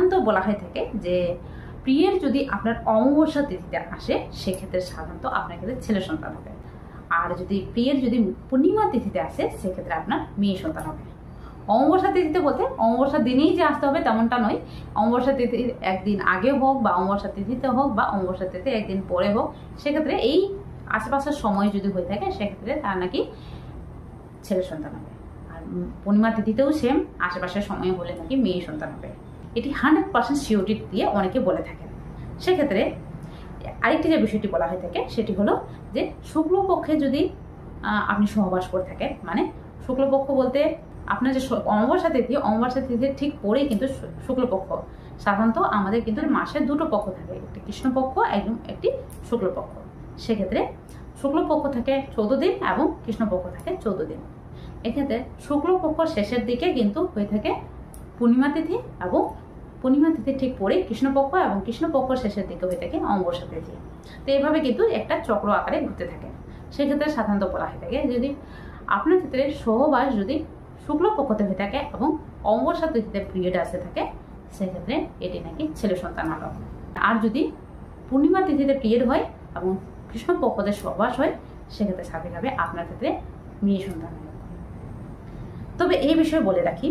সাধারণত বলা হয়ে থাকে যে পিরিয়ড যদি আপনার অমাবস্যা তিথিতে আসে সেক্ষেত্রে সাধারণত আপনার ক্ষেত্রে ছেলে সন্তান হবে, আর যদি পিরিয়ড যদি পূর্ণিমা তিথিতে আসে সেক্ষেত্রে আপনার মেয়ে সন্তান হবে। অমাবস্যা তিথিতে বলতে অমাবস্যার দিনেই যে আসতে হবে তেমনটা নয়, অমাবস্যা তিথির একদিন আগে হোক বা অমাবস্যা তিথিতে হোক বা অমাবস্যা তিথি একদিন পরে হোক, সেক্ষেত্রে এই আশেপাশের সময় যদি হয়ে থাকে সেক্ষেত্রে তার নাকি ছেলে সন্তান হবে। আর পূর্ণিমা তিথিতেও সেম, আশেপাশের সময় হলে নাকি মেয়ে সন্তান হবে। এটি 100% সিওরিটি দিয়ে অনেকে বলে থাকেন। সেক্ষেত্রে আরেকটি যে বিষয়টি বলা হয়ে থাকে সেটি হলো যে শুক্লপক্ষে যদি আপনি সহবাস করে থাকেন, মানে শুক্লপক্ষ বলতে আপনার যে অমাবস্যা তিথির ঠিক পরেই কিন্তু শুক্লপক্ষ। সাধারণত আমাদের কিন্তু মাসে দুটো পক্ষ থাকে, একটি কৃষ্ণপক্ষ এবং একটি শুক্লপক্ষ। সেক্ষেত্রে শুক্লপক্ষ থাকে 14 দিন এবং কৃষ্ণপক্ষ থাকে 14 দিন। এক্ষেত্রে শুক্লপক্ষ শেষের দিকে কিন্তু হয়ে থাকে পূর্ণিমা তিথি, এবং পূর্ণিমা তিথি ঠিক পরে কৃষ্ণপক্ষ, এবং কৃষ্ণপক্ষ শেষের দিকে হয়ে থাকে অমাবস্যা তিথি। তো এইভাবে কিন্তু একটা চক্র আকারে ঘুরতে থাকে। সেক্ষেত্রে সাধারণত বলা হয়ে থাকে যদি আপনার ক্ষেত্রে সহবাস যদি শুক্লপক্ষতে হয়ে থাকে এবং অমাবস্যা তিথিতে পিরিয়ড আসতে থাকে সেক্ষেত্রে এটি নাকি ছেলে সন্তান হলো। আর যদি পূর্ণিমা তিথিতে পিরিয়ড হয় এবং কৃষ্ণপক্ষতে সহবাস হয় সেক্ষেত্রে স্বাভাবিকভাবে আপনার ক্ষেত্রে মেয়ে সন্তান হয়। তবে এই বিষয়ে বলে রাখি